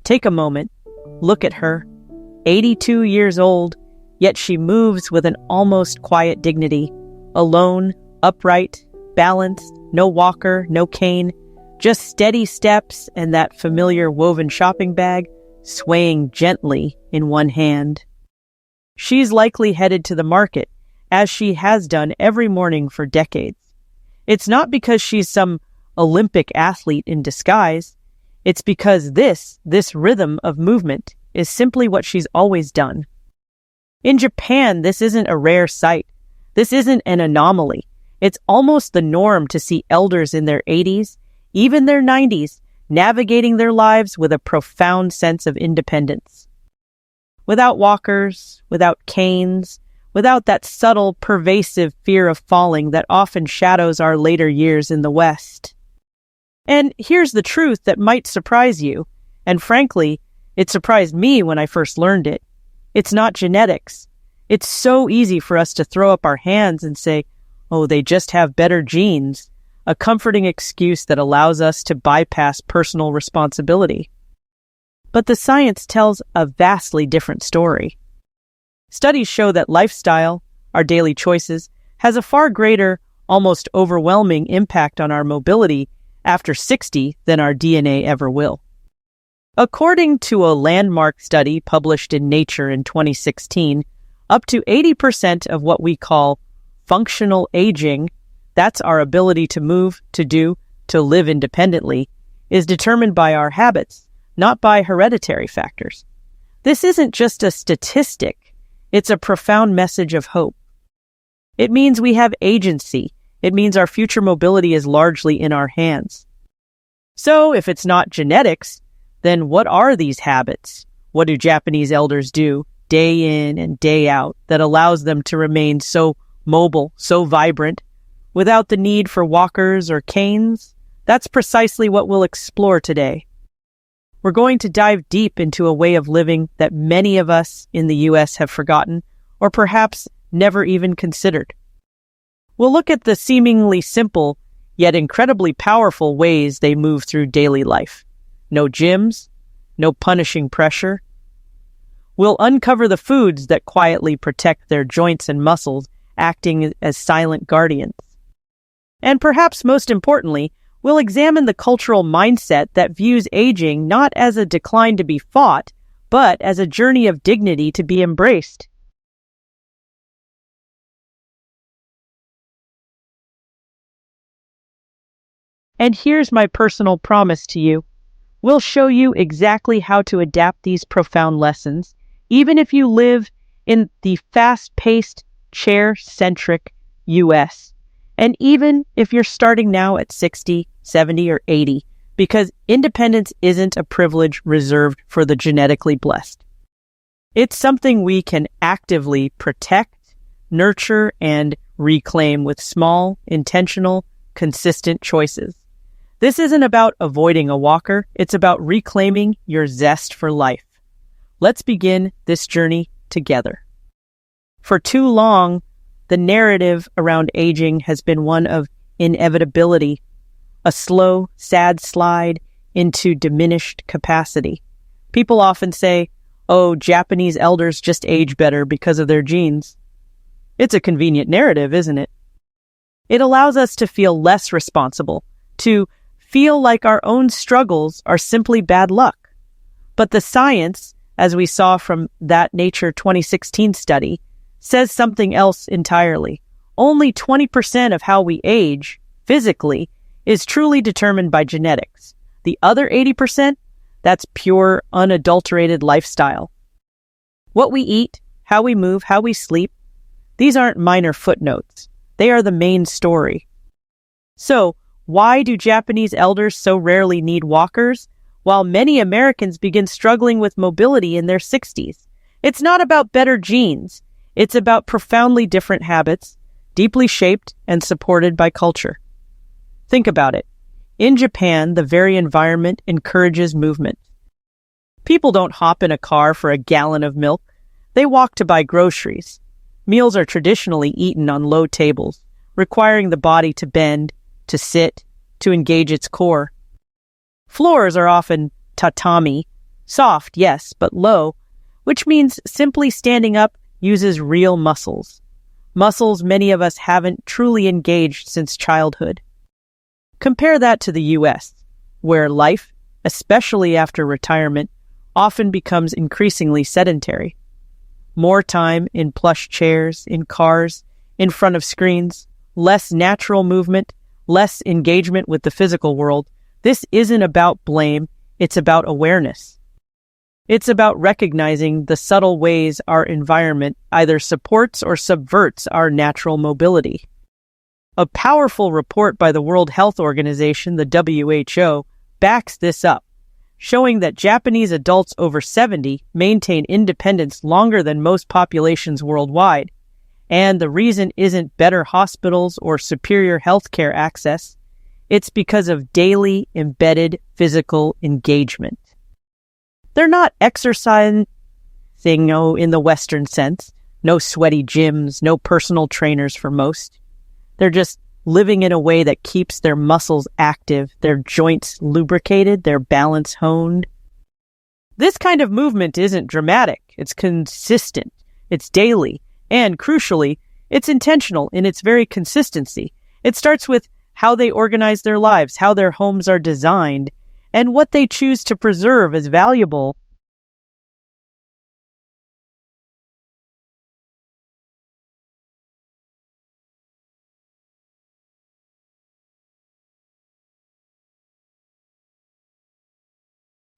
Take a moment. Look at her. 82 years old, yet she moves with an almost quiet dignity. Alone, upright, balanced, no walker, no cane, just steady steps and that familiar woven shopping bag swaying gently in one hand. She's likely headed to the market, as she has done every morning for decades. It's not because she's some Olympic athlete in disguise. It's because this rhythm of movement is simply what she's always done. In Japan, this isn't a rare sight. This isn't an anomaly. It's almost the norm to see elders in their 80s, even their 90s, navigating their lives with a profound sense of independence. Without walkers, without canes, without that subtle, pervasive fear of falling that often shadows our later years in the West. And here's the truth that might surprise you, and frankly, it surprised me when I first learned it. It's not genetics. It's so easy for us to throw up our hands and say, oh, they just have better genes, a comforting excuse that allows us to bypass personal responsibility. But the science tells a vastly different story. Studies show that lifestyle, our daily choices, has a far greater, almost overwhelming impact on our mobility after 60 than our DNA ever will. According to a landmark study published in Nature in 2016, up to 80% of what we call functional aging, that's our ability to move, to do, to live independently, is determined by our habits, not by hereditary factors. This isn't just a statistic, it's a profound message of hope. It means we have agency. It means our future mobility is largely in our hands. So if it's not genetics, then what are these habits? What do Japanese elders do day in and day out that allows them to remain so mobile, so vibrant, without the need for walkers or canes? That's precisely what we'll explore today. We're going to dive deep into a way of living that many of us in the U.S. have forgotten, or perhaps never even considered. We'll look at the seemingly simple, yet incredibly powerful ways they move through daily life. No gyms, no punishing pressure. We'll uncover the foods that quietly protect their joints and muscles, acting as silent guardians. And perhaps most importantly, we'll examine the cultural mindset that views aging not as a decline to be fought, but as a journey of dignity to be embraced. And here's my personal promise to you. We'll show you exactly how to adapt these profound lessons, even if you live in the fast-paced, chair-centric U.S., and even if you're starting now at 60, 70, or 80, because independence isn't a privilege reserved for the genetically blessed. It's something we can actively protect, nurture, and reclaim with small, intentional, consistent choices. This isn't about avoiding a walker, it's about reclaiming your zest for life. Let's begin this journey together. For too long, the narrative around aging has been one of inevitability, a slow, sad slide into diminished capacity. People often say, oh, Japanese elders just age better because of their genes. It's a convenient narrative, isn't it? It allows us to feel less responsible, to feel like our own struggles are simply bad luck. But the science, as we saw from that Nature 2016 study, says something else entirely. Only 20% of how we age, physically, is truly determined by genetics. The other 80%, that's pure, unadulterated lifestyle. What we eat, how we move, how we sleep, these aren't minor footnotes. They are the main story. So, why do Japanese elders so rarely need walkers, while many Americans begin struggling with mobility in their 60s? It's not about better genes. It's about profoundly different habits, deeply shaped and supported by culture. Think about it. In Japan, the very environment encourages movement. People don't hop in a car for a gallon of milk. They walk to buy groceries. Meals are traditionally eaten on low tables, requiring the body to bend, to sit, to engage its core. Floors are often tatami, Soft, yes, but low, which means simply standing up uses real muscles. Muscles many of us haven't truly engaged since childhood. Compare that to the US, where life, especially after retirement, often becomes increasingly sedentary. More time in plush chairs, in cars, in front of screens, less natural movement, less engagement with the physical world. This isn't about blame, it's about awareness. It's about recognizing the subtle ways our environment either supports or subverts our natural mobility. A powerful report by the World Health Organization, the WHO, backs this up, showing that Japanese adults over 70 maintain independence longer than most populations worldwide. And the reason isn't better hospitals or superior healthcare access. It's because of daily embedded physical engagement. They're not exercising, in the Western sense. No sweaty gyms, no personal trainers for most. They're just living in a way that keeps their muscles active, their joints lubricated, their balance honed. This kind of movement isn't dramatic. It's consistent. It's daily. And crucially, it's intentional in its very consistency. It starts with how they organize their lives, how their homes are designed, and what they choose to preserve as valuable.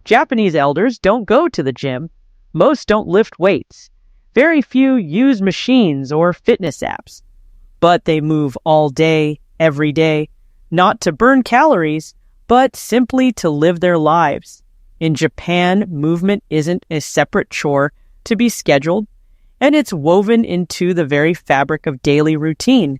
Japanese elders don't go to the gym. Most don't lift weights. Very few use machines or fitness apps. But they move all day, every day, not to burn calories, but simply to live their lives. In Japan, movement isn't a separate chore to be scheduled, and it's woven into the very fabric of daily routine.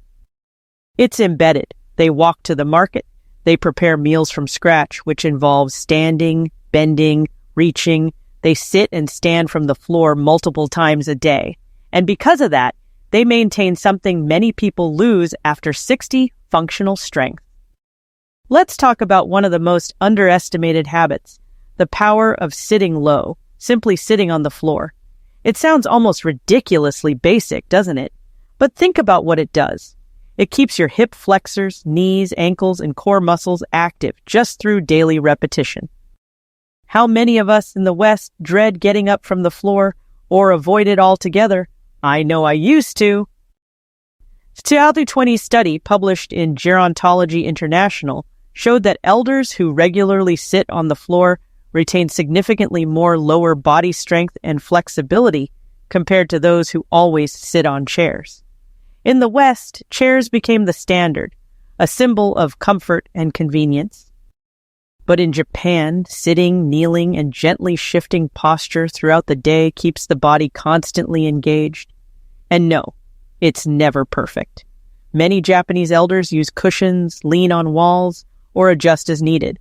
It's embedded. They walk to the market. They prepare meals from scratch, which involves standing, bending, reaching. They sit and stand from the floor multiple times a day. And because of that, they maintain something many people lose after 60, functional strength. Let's talk about one of the most underestimated habits, the power of sitting low, simply sitting on the floor. It sounds almost ridiculously basic, doesn't it? But think about what it does. It keeps your hip flexors, knees, ankles, and core muscles active just through daily repetition. How many of us in the West dread getting up from the floor or avoid it altogether? I know I used to. A 2020 study published in Gerontology International showed that elders who regularly sit on the floor retain significantly more lower body strength and flexibility compared to those who always sit on chairs. In the West, chairs became the standard, a symbol of comfort and convenience. But in Japan, sitting, kneeling, and gently shifting posture throughout the day keeps the body constantly engaged. And no, it's never perfect. Many Japanese elders use cushions, lean on walls, or adjust as needed.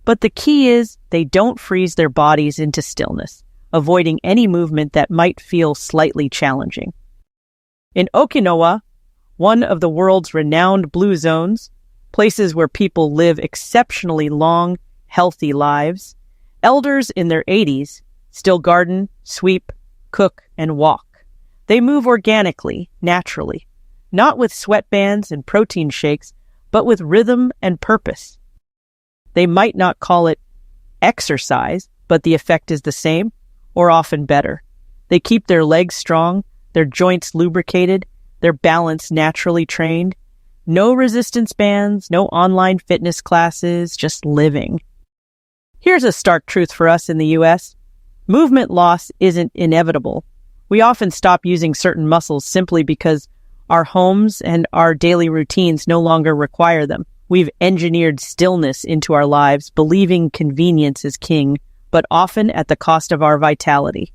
But the key is they don't freeze their bodies into stillness, avoiding any movement that might feel slightly challenging. In Okinawa, one of the world's renowned blue zones, places where people live exceptionally long, healthy lives, elders in their 80s still garden, sweep, cook, and walk. They move organically, naturally, not with sweatbands and protein shakes, but with rhythm and purpose. They might not call it exercise, but the effect is the same, or often better. They keep their legs strong, their joints lubricated, their balance naturally trained. No resistance bands, no online fitness classes, just living. Here's a stark truth for us in the US. Movement loss isn't inevitable. We often stop using certain muscles simply because our homes and our daily routines no longer require them. We've engineered stillness into our lives, believing convenience is king, but often at the cost of our vitality.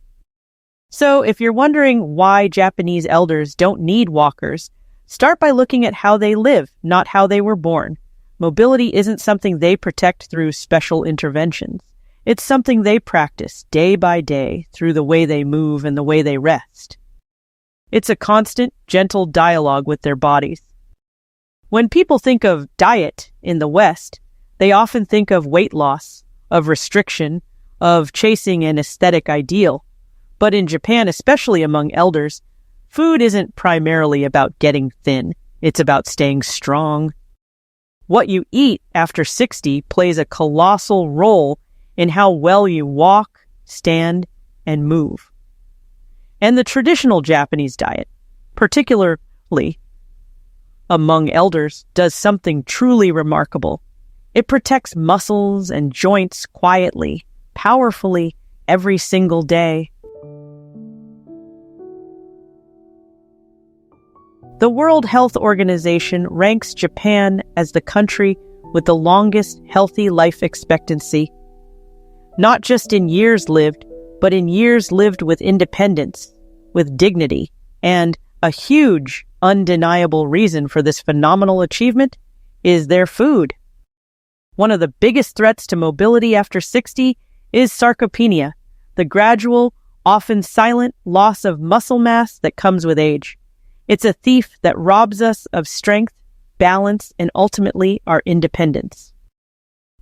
So if you're wondering why Japanese elders don't need walkers, start by looking at how they live, not how they were born. Mobility isn't something they protect through special interventions. It's something they practice day by day through the way they move and the way they rest. It's a constant, gentle dialogue with their bodies. When people think of diet in the West, they often think of weight loss, of restriction, of chasing an aesthetic ideal. But in Japan, especially among elders, food isn't primarily about getting thin. It's about staying strong. What you eat after 60 plays a colossal role in how well you walk, stand, and move. And the traditional Japanese diet, particularly among elders, does something truly remarkable. It protects muscles and joints quietly, powerfully, every single day. The World Health Organization ranks Japan as the country with the longest healthy life expectancy, not just in years lived, but in years lived with independence, with dignity, and a huge, undeniable reason for this phenomenal achievement is their food. One of the biggest threats to mobility after 60 is sarcopenia, the gradual, often silent loss of muscle mass that comes with age. It's a thief that robs us of strength, balance, and ultimately our independence.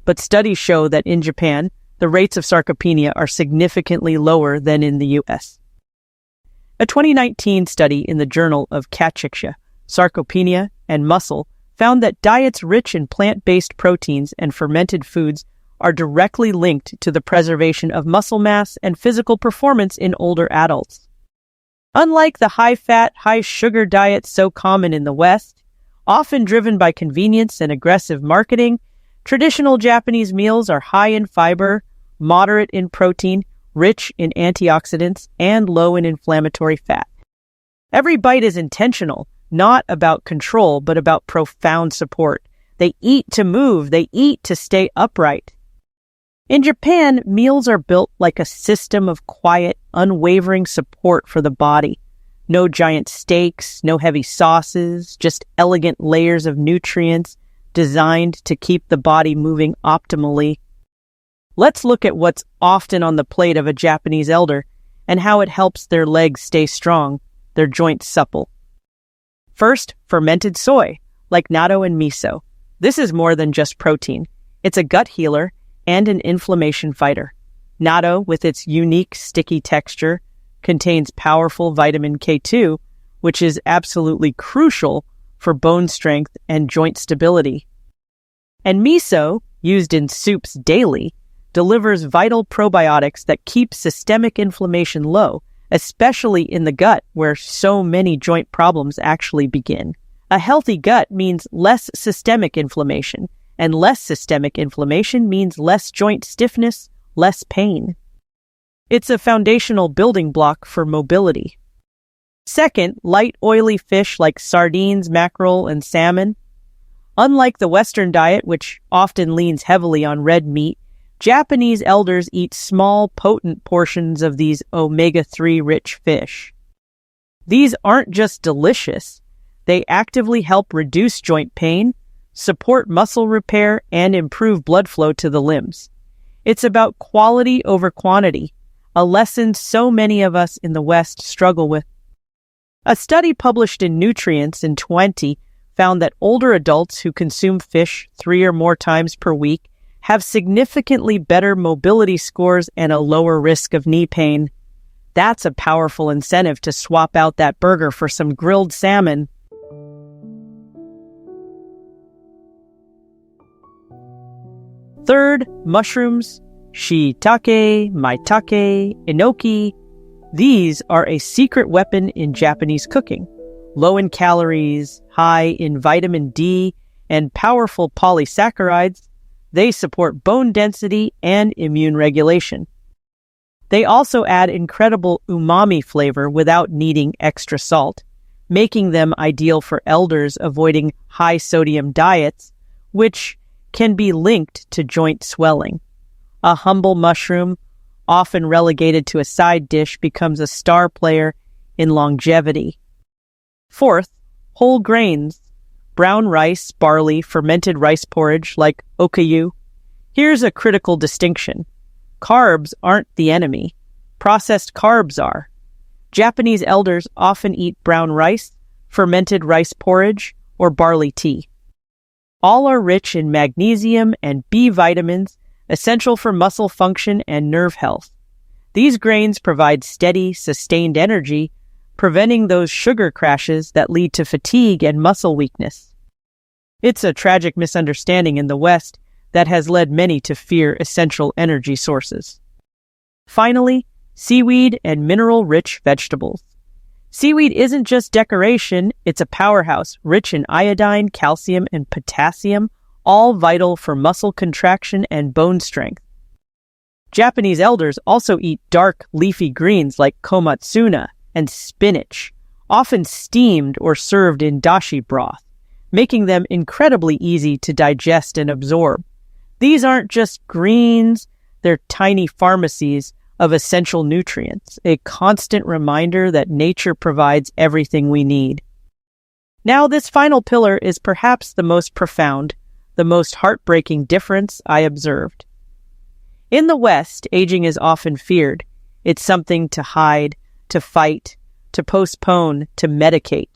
But studies show that in Japan, the rates of sarcopenia are significantly lower than in the U.S. A 2019 study in the Journal of Kachixia, Sarcopenia, and Muscle found that diets rich in plant-based proteins and fermented foods are directly linked to the preservation of muscle mass and physical performance in older adults. Unlike the high-fat, high-sugar diets so common in the West, often driven by convenience and aggressive marketing, traditional Japanese meals are high in fiber, moderate in protein, rich in antioxidants, and low in inflammatory fat. Every bite is intentional, not about control, but about profound support. They eat to move, they eat to stay upright. In Japan, meals are built like a system of quiet, unwavering support for the body. No giant steaks, no heavy sauces, just elegant layers of nutrients designed to keep the body moving optimally. Let's look at what's often on the plate of a Japanese elder and how it helps their legs stay strong, their joints supple. First, fermented soy, like natto and miso. This is more than just protein. It's a gut healer and an inflammation fighter. Natto, with its unique sticky texture, contains powerful vitamin K2, which is absolutely crucial for bone strength and joint stability. And miso, used in soups daily, delivers vital probiotics that keep systemic inflammation low, especially in the gut where so many joint problems actually begin. A healthy gut means less systemic inflammation, and less systemic inflammation means less joint stiffness, less pain. It's a foundational building block for mobility. Second, light oily fish like sardines, mackerel, and salmon. Unlike the Western diet, which often leans heavily on red meat, Japanese elders eat small, potent portions of these omega-3 rich fish. These aren't just delicious. They actively help reduce joint pain, support muscle repair, and improve blood flow to the limbs. It's about quality over quantity, a lesson so many of us in the West struggle with. A study published in Nutrients in 20 found that older adults who consume fish 3 or more times per week have significantly better mobility scores and a lower risk of knee pain. That's a powerful incentive to swap out that burger for some grilled salmon. Third, mushrooms, shiitake, maitake, enoki. These are a secret weapon in Japanese cooking. Low in calories, high in vitamin D, and powerful polysaccharides, they support bone density and immune regulation. They also add incredible umami flavor without needing extra salt, making them ideal for elders avoiding high-sodium diets, which can be linked to joint swelling. A humble mushroom, often relegated to a side dish, becomes a star player in longevity. Fourth, whole grains, brown rice, barley, fermented rice porridge like okayu. Here's a critical distinction. Carbs aren't the enemy. Processed carbs are. Japanese elders often eat brown rice, fermented rice porridge, or barley tea. All are rich in magnesium and B vitamins essential for muscle function and nerve health. These grains provide steady, sustained energy, preventing those sugar crashes that lead to fatigue and muscle weakness. It's a tragic misunderstanding in the West that has led many to fear essential energy sources. Finally, seaweed and mineral-rich vegetables. Seaweed isn't just decoration, it's a powerhouse rich in iodine, calcium, and potassium, all vital for muscle contraction and bone strength. Japanese elders also eat dark, leafy greens like komatsuna and spinach, often steamed or served in dashi broth, making them incredibly easy to digest and absorb. These aren't just greens, they're tiny pharmacies of essential nutrients, a constant reminder that nature provides everything we need. Now, this final pillar is perhaps the most profound, the most heartbreaking difference I observed. In the West, aging is often feared. It's something to hide, to fight, to postpone, to medicate.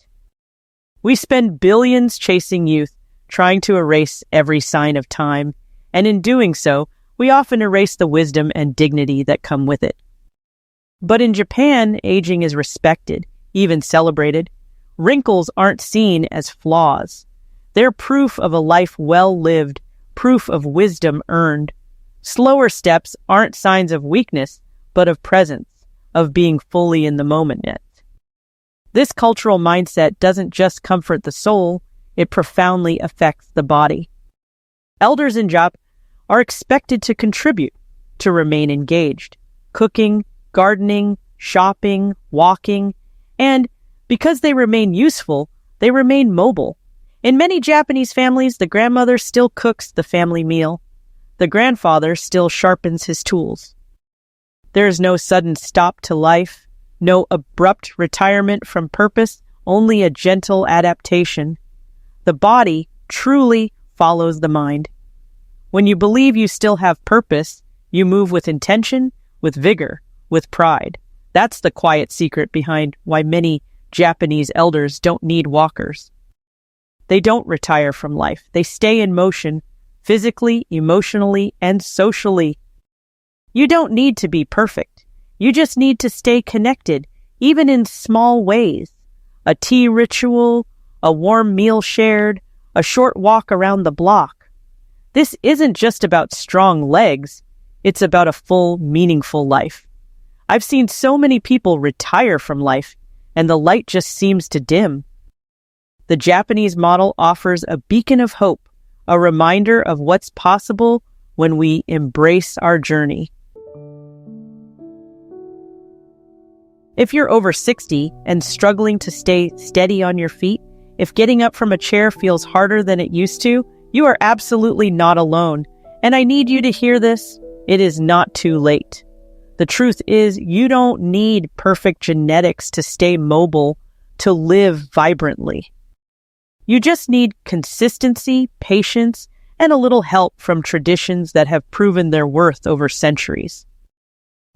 We spend billions chasing youth, trying to erase every sign of time, and in doing so, we often erase the wisdom and dignity that come with it. But in Japan, aging is respected, even celebrated. Wrinkles aren't seen as flaws. They're proof of a life well lived, proof of wisdom earned. Slower steps aren't signs of weakness, but of presence, of being fully in the moment yet. This cultural mindset doesn't just comfort the soul, it profoundly affects the body. Elders in Japan are expected to contribute, to remain engaged, cooking, gardening, shopping, walking, and because they remain useful, they remain mobile. In many Japanese families, the grandmother still cooks the family meal. The grandfather still sharpens his tools. There is no sudden stop to life, no abrupt retirement from purpose, only a gentle adaptation. The body truly follows the mind. When you believe you still have purpose, you move with intention, with vigor, with pride. That's the quiet secret behind why many Japanese elders don't need walkers. They don't retire from life. They stay in motion, physically, emotionally, and socially. You don't need to be perfect. You just need to stay connected, even in small ways. A tea ritual, a warm meal shared, a short walk around the block. This isn't just about strong legs, it's about a full, meaningful life. I've seen so many people retire from life, and the light just seems to dim. The Japanese model offers a beacon of hope, a reminder of what's possible when we embrace our journey. If you're over 60 and struggling to stay steady on your feet, if getting up from a chair feels harder than it used to, you are absolutely not alone. And I need you to hear this. It is not too late. The truth is, you don't need perfect genetics to stay mobile, to live vibrantly. You just need consistency, patience, and a little help from traditions that have proven their worth over centuries.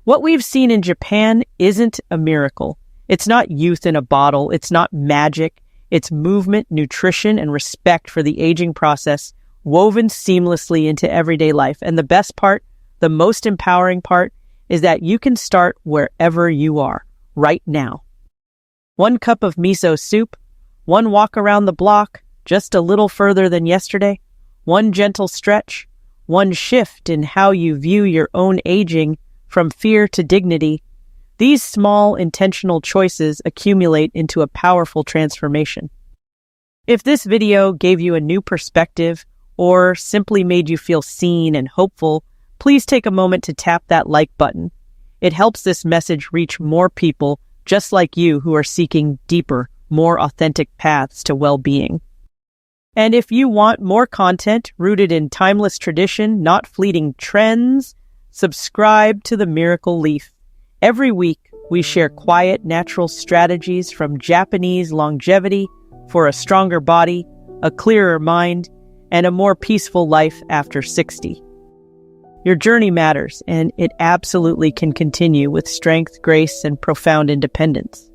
What we've seen in Japan isn't a miracle. It's not youth in a bottle. It's not magic. It's movement, nutrition, and respect for the aging process woven seamlessly into everyday life. And the best part, the most empowering part, is that you can start wherever you are, right now. 1 cup of miso soup, 1 walk around the block, just a little further than yesterday, 1 gentle stretch, 1 shift in how you view your own aging from fear to dignity. These small, intentional choices accumulate into a powerful transformation. If this video gave you a new perspective or simply made you feel seen and hopeful, please take a moment to tap that like button. It helps this message reach more people just like you who are seeking deeper, more authentic paths to well-being. And if you want more content rooted in timeless tradition, not fleeting trends, subscribe to The Miracle Leaf. Every week, we share quiet, natural strategies from Japanese longevity for a stronger body, a clearer mind, and a more peaceful life after 60. Your journey matters, and it absolutely can continue with strength, grace, and profound independence.